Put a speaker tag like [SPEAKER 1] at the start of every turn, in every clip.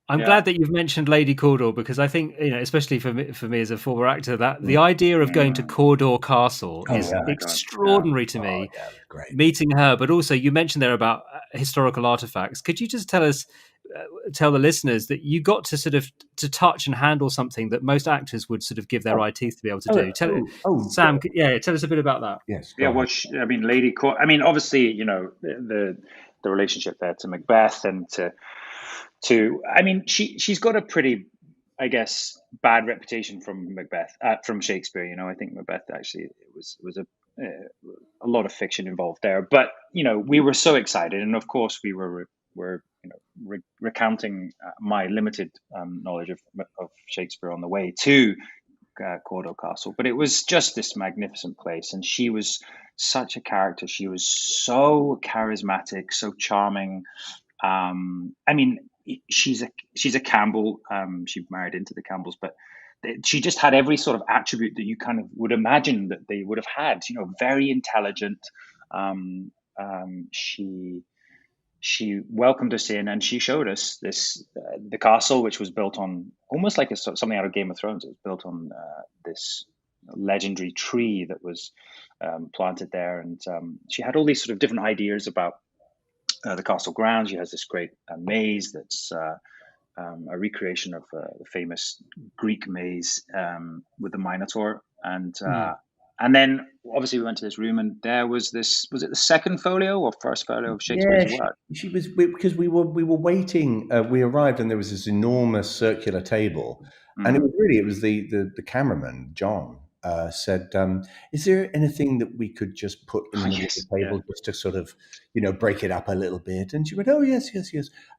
[SPEAKER 1] I'm glad that you've mentioned Lady Cawdor, because I think, especially for me as a former actor, that the idea of going to Cawdor Castle is extraordinary to me.
[SPEAKER 2] Yeah, great.
[SPEAKER 1] Meeting her, but also you mentioned there about historical artifacts. Could you just tell the listeners that you got to sort of to touch and handle something that most actors would sort of give their eye teeth to be able to do? Sam, tell us a bit about that.
[SPEAKER 2] Yes.
[SPEAKER 3] Yeah. Well, Lady Cawdor. I mean, obviously, the relationship there to Macbeth and to. I mean, she's got a pretty, I guess, bad reputation from Macbeth, from Shakespeare. I think Macbeth actually was a lot of fiction involved there, but we were so excited, and of course we were recounting my limited knowledge of Shakespeare on the way to Cawdor Castle. But it was just this magnificent place, and she was such a character. She was so charismatic, so charming. I mean, she's a Campbell. She married into the Campbells, but she just had every sort of attribute that you kind of would imagine that they would have had. Very intelligent. She welcomed us in, and she showed us the castle, which was built on almost like something out of Game of Thrones. It was built on this legendary tree that was planted there, and she had all these sort of different ideas about the castle grounds. She has this great maze that's a recreation of the famous Greek maze with the Minotaur, and then obviously we went to this room, and there was this. Was it the second folio or first folio of Shakespeare's work?
[SPEAKER 2] She was, because we were waiting. We arrived, and there was this enormous circular table, and it was the cameraman John said, "Is there anything that we could just put in the middle of the table just to sort of, break it up a little bit?" And she went, "Oh yes.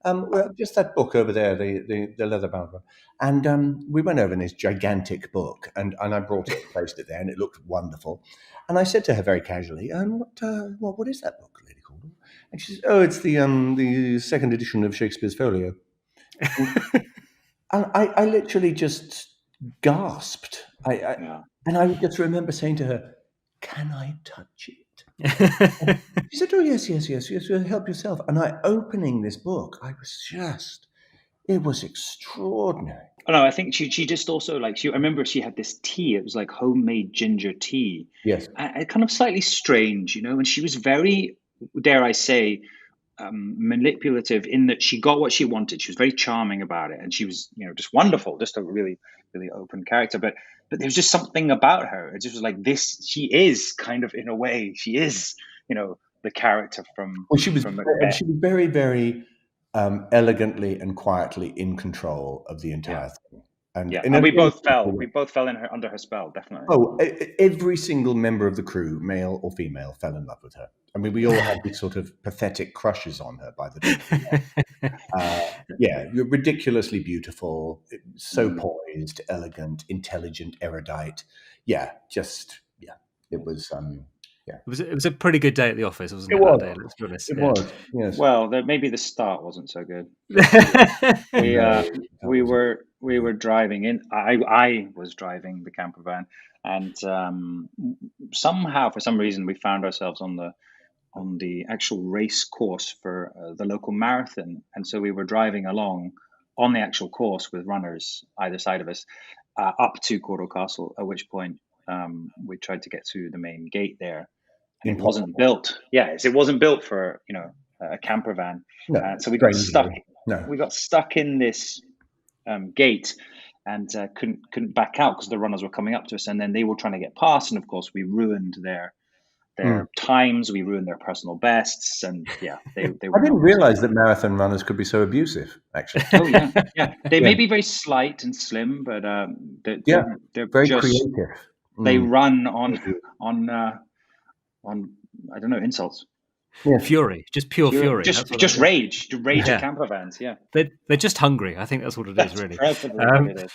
[SPEAKER 2] Well, just that book over there, the leather-bound one." And we went over in this gigantic book, and I brought it and placed it there, and it looked wonderful. And I said to her very casually, what is that book, Lady Cawdor?" And she says, "Oh, it's the second edition of Shakespeare's Folio." And I literally just gasped. And I just remember saying to her, "Can I touch it?" She said, "Oh, yes, help yourself." And opening this book, it was extraordinary.
[SPEAKER 3] Oh, no, I think she just also I remember she had this tea. It was like homemade ginger tea.
[SPEAKER 2] Yes.
[SPEAKER 3] And kind of slightly strange, and she was very, dare I say, manipulative in that she got what she wanted. She was very charming about it, and she was, just wonderful, just a really, really open character. But there was just something about her. It just was like this. She is kind of, in a way, she is, the character from.
[SPEAKER 2] Well, she was
[SPEAKER 3] Macbeth.
[SPEAKER 2] She was very, very elegantly and quietly in control of the entire thing.
[SPEAKER 3] And we both fell. We both fell under her spell, definitely.
[SPEAKER 2] Oh, every single member of the crew, male or female, fell in love with her. I mean, we all had these sort of pathetic crushes on her by the time. Ridiculously beautiful, so poised, elegant, intelligent, erudite. It was.
[SPEAKER 1] It was a pretty good day at the office, wasn't it?
[SPEAKER 2] That
[SPEAKER 1] day, let's be honest.
[SPEAKER 2] It was. Yes.
[SPEAKER 3] Well, maybe the start wasn't so good. We were driving in. I was driving the camper van, and somehow, for some reason, we found ourselves on the actual race course for the local marathon, and so we were driving along on the actual course with runners either side of us up to Cawdor Castle. At which point, we tried to get to the main gate there. It wasn't built. Yes, it wasn't built for a camper van.
[SPEAKER 2] No,
[SPEAKER 3] so we got stuck.
[SPEAKER 2] No.
[SPEAKER 3] We got stuck in this gate and couldn't back out because the runners were coming up to us, and then they were trying to get past, and of course we ruined their times. We ruined their personal bests, and they were.
[SPEAKER 2] I didn't realize that marathon runners could be so abusive. Actually.
[SPEAKER 3] Oh yeah. They may be very slight and slim, but they're
[SPEAKER 2] very
[SPEAKER 3] just
[SPEAKER 2] creative.
[SPEAKER 3] They run on I don't know, insults.
[SPEAKER 1] Yeah. Fury, just pure fury.
[SPEAKER 3] Just rage at camper vans. Yeah,
[SPEAKER 1] they're just hungry. I think that's what it is, really.
[SPEAKER 3] It is.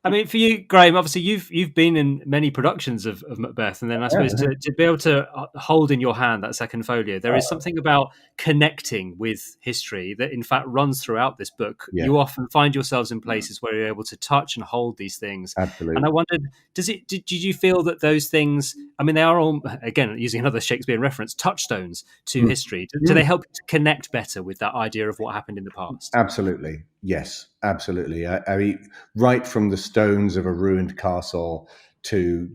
[SPEAKER 1] I mean, for you, Graham, obviously you've been in many productions of Macbeth, and then I suppose to be able to hold in your hand that second folio, there is something about connecting with history that in fact runs throughout this book. Yeah. You often find yourselves in places where you're able to touch and hold these things.
[SPEAKER 2] Absolutely.
[SPEAKER 1] And I wondered, did you feel that those things, I mean, they are all, again, using another Shakespearean reference, touchstones to history. Do they help you to connect better with that idea of what happened in the past?
[SPEAKER 2] Absolutely. Yes, absolutely. I mean, right from the stones of a ruined castle to,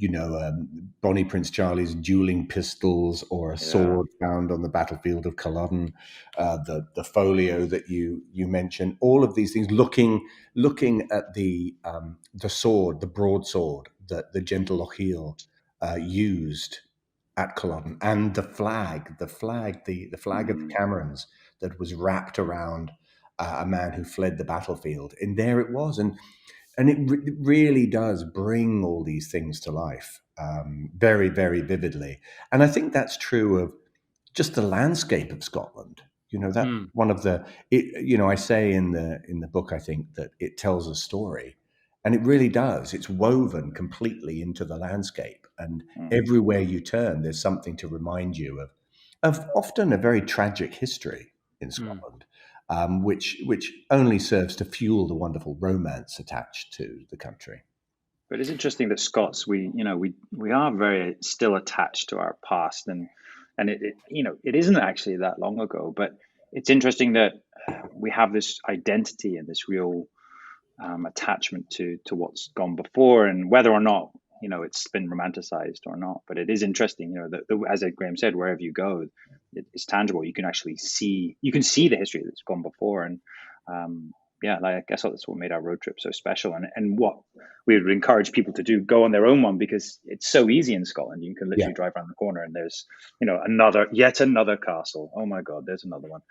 [SPEAKER 2] Bonnie Prince Charlie's dueling pistols, or a
[SPEAKER 3] Yeah.
[SPEAKER 2] sword found on the battlefield of Culloden, the folio that you mentioned, all of these things, looking at the sword, the broadsword that the gentle Lochiel used at Culloden, and the flag of the
[SPEAKER 3] Mm.
[SPEAKER 2] Camerons that was wrapped around a man who fled the battlefield, and there it was, and it really does bring all these things to life, very, very vividly. And I think that's true of just the landscape of Scotland. That
[SPEAKER 1] Mm.
[SPEAKER 2] one of I say in the book, I think that it tells a story, and it really does. It's woven completely into the landscape, and
[SPEAKER 3] Mm.
[SPEAKER 2] everywhere you turn, there's something to remind you of often a very tragic history in
[SPEAKER 1] Mm.
[SPEAKER 2] Scotland, which only serves to fuel the wonderful romance attached to the country.
[SPEAKER 3] But it's interesting that Scots, we are very still attached to our past, and it isn't actually that long ago. But it's interesting that we have this identity and this real attachment to what's gone before, and whether or not it's been romanticized or not. But it is interesting, that as Graham said, wherever you go, it's tangible. You can actually see the history that's gone before, and yeah, like, I guess that's what made our road trip so special, and what we would encourage people to do: go on their own one, because it's so easy in Scotland. You can
[SPEAKER 2] Yeah,
[SPEAKER 3] literally drive around the corner and there's yet another castle. Oh my God, there's another one.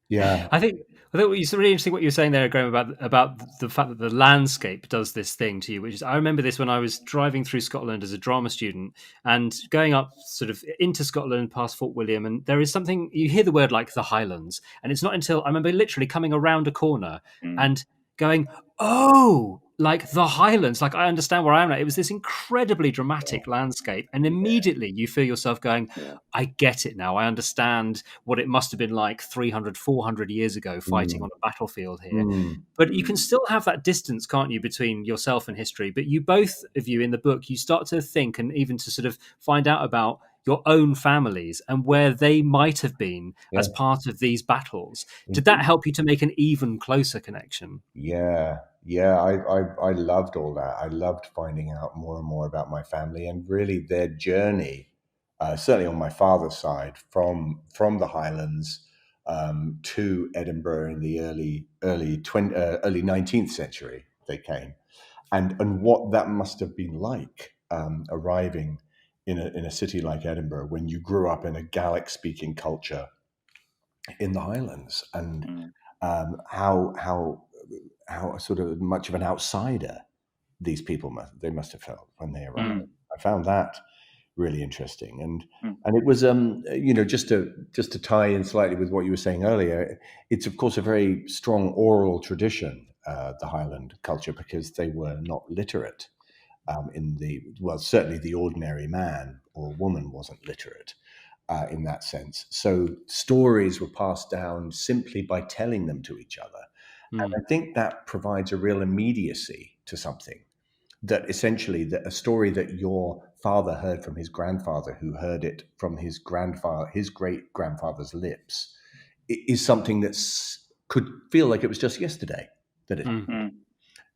[SPEAKER 2] yeah,
[SPEAKER 1] I think it's really interesting what you were saying there, Graham, about the fact that the landscape does this thing to you. Which is, I remember this when I was driving through Scotland as a drama student and going up sort of into Scotland past Fort William, and there is something, you hear the word like the Highlands, and it's not until I remember literally coming around a corner
[SPEAKER 3] Mm,
[SPEAKER 1] and going, oh, like the Highlands, like I understand where I am now. It was this incredibly dramatic landscape, and immediately you feel yourself going,
[SPEAKER 3] yeah.
[SPEAKER 1] I get it now. I understand what it must have been like 300, 400 years ago fighting
[SPEAKER 2] mm,
[SPEAKER 1] on a battlefield here.
[SPEAKER 2] mm,
[SPEAKER 1] But you can
[SPEAKER 3] Mm,
[SPEAKER 1] still have that distance, can't you, between yourself and history? But you, both of you in the book, you start to think and even to sort of find out about your own families and where they might have been
[SPEAKER 2] yeah,
[SPEAKER 1] as part of these battles. Did that
[SPEAKER 2] indeed.
[SPEAKER 1] help you to make an even closer connection?
[SPEAKER 2] Yeah, yeah. I loved all that. I loved finding out more and more about my family and really their journey. Certainly on my father's side, from the Highlands to Edinburgh in the early 19th century, they came, and what that must have been like, arriving in a city like Edinburgh when you grew up in a Gaelic speaking culture in the Highlands, and
[SPEAKER 3] mm,
[SPEAKER 2] how sort of much of an outsider these people must have felt when they arrived.
[SPEAKER 3] mm,
[SPEAKER 2] I found that really interesting, and
[SPEAKER 3] mm,
[SPEAKER 2] and it was, just to tie in slightly with what you were saying earlier. It's of course a very strong oral tradition, the Highland culture, because they were not literate. Certainly the ordinary man or woman wasn't literate, in that sense. So stories were passed down simply by telling them to each other. And
[SPEAKER 1] Mm,
[SPEAKER 2] I think that provides a real immediacy to something, that essentially that a story that your father heard from his grandfather, who heard it from his grandfather, his great grandfather's lips, is something that could feel like it was just yesterday that it
[SPEAKER 1] mm.
[SPEAKER 2] happened,
[SPEAKER 3] mm.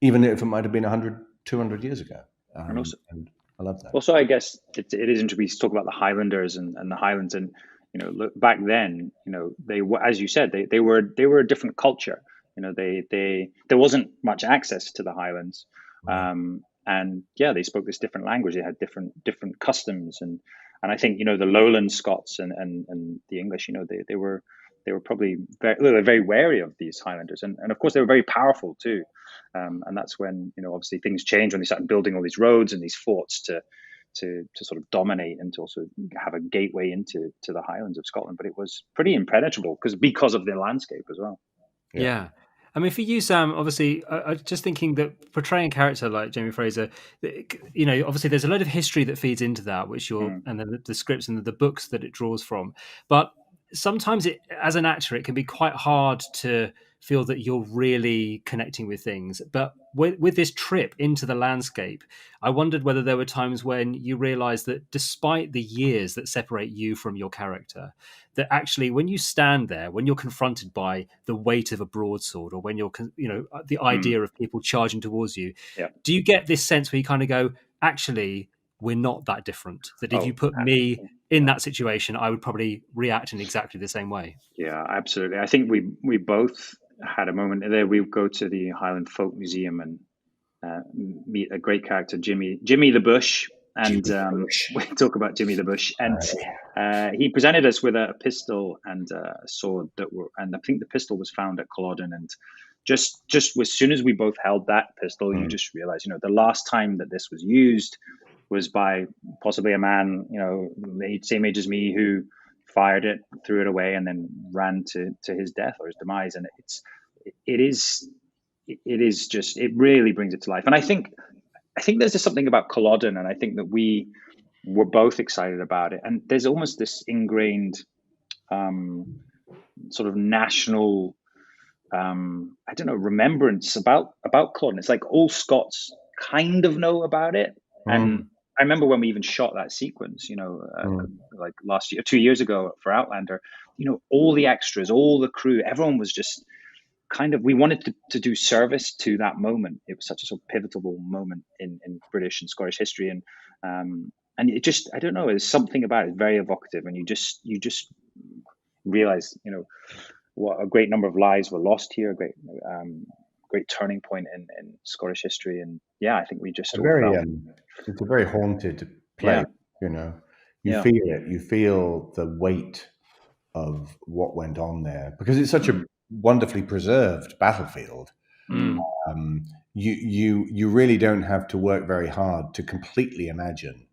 [SPEAKER 2] even if it might have been 100, 200 years ago.
[SPEAKER 3] And also,
[SPEAKER 2] And I love that.
[SPEAKER 3] I guess it is interesting. We talk about the Highlanders and the Highlands, and look back then. They were, as you said, they were a different culture. They there wasn't much access to the Highlands,
[SPEAKER 2] Right.
[SPEAKER 3] and yeah, they spoke this different language. They had different customs, and I think the Lowland Scots and the English. They were probably very wary of these Highlanders, and of course they were very powerful too. And that's when obviously things changed, when they started building all these roads and these forts to sort of dominate and to also have a gateway to the Highlands of Scotland. But it was pretty impenetrable because of the landscape as well.
[SPEAKER 2] Yeah.
[SPEAKER 1] Yeah. I mean, for you, Sam, obviously, I just thinking that portraying a character like Jamie Fraser, obviously there's a load of history that feeds into that,
[SPEAKER 3] Mm,
[SPEAKER 1] and then the scripts and the books that it draws from. But sometimes as an actor, it can be quite hard to feel that you're really connecting with things. But with this trip into the landscape, I wondered whether there were times when you realized that despite the years that separate you from your character, that actually when you stand there, when you're confronted by the weight of a broadsword, or when you're, the idea of people charging towards you, do you get this sense where you kind of go, actually, we're not that different? That if you put me in that situation, I would probably react in exactly the same way.
[SPEAKER 3] Yeah, absolutely. I think we both had a moment there. We would go to the Highland Folk Museum and meet a great character, Jimmy the Bush, and we talk about Jimmy the Bush. And he presented us with a pistol and a sword and I think the pistol was found at Culloden. And just as soon as we both held that pistol, you just realize, the last time that this was used was by possibly a man, same age as me, who fired it, threw it away, and then ran to his death or his demise. And it really brings it to life. And I think there's just something about Culloden, and I think that we were both excited about it. And there's almost this ingrained sort of national, remembrance about Culloden. It's like all Scots kind of know about it. And I remember when we even shot that sequence, like last year, 2 years ago for Outlander, all the extras, all the crew, everyone was just we wanted to do service to that moment. It was such a sort of pivotal moment in British and Scottish history. And it just, I don't know, there's something about it, very evocative. And you just realize, what a great number of lives were lost here, great turning point in Scottish history. And yeah, I think we just
[SPEAKER 2] it's a very haunted place. You feel it. You feel the weight of what went on there because it's such a wonderfully preserved battlefield. You really don't have to work very hard to completely imagine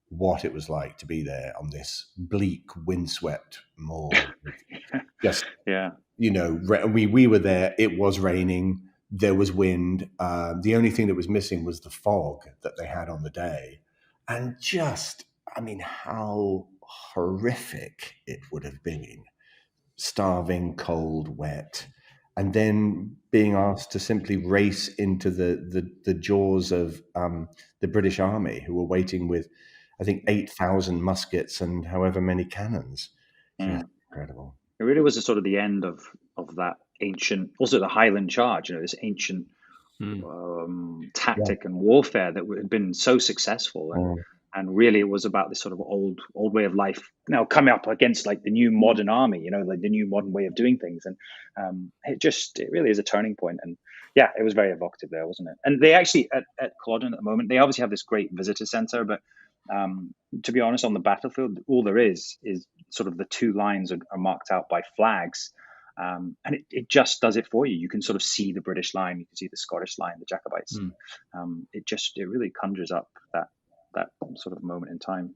[SPEAKER 2] what it was like to be there on this bleak, windswept moor. We were there. It was raining. There was wind. The only thing that was missing was the fog that they had on the day. And how horrific it would have been. Starving, cold, wet, and then being asked to simply race into the jaws of the British Army, who were waiting with, I think, 8,000 muskets and however many cannons. Incredible.
[SPEAKER 3] It really was sort of the end of that ancient, also the Highland Charge, this ancient tactic and warfare that had been so successful. And really it was about this sort of old way of life now coming up against like the new modern army, like the new modern way of doing things. And it really is a turning point. And yeah, it was very evocative there, wasn't it? And they actually, at Culloden at the moment, they obviously have this great visitor center, but to be honest, on the battlefield, all there is sort of the two lines are marked out by flags. And it just does it for you. You can sort of see the British line, you can see the Scottish line, the Jacobites. It really conjures up that sort of moment in time.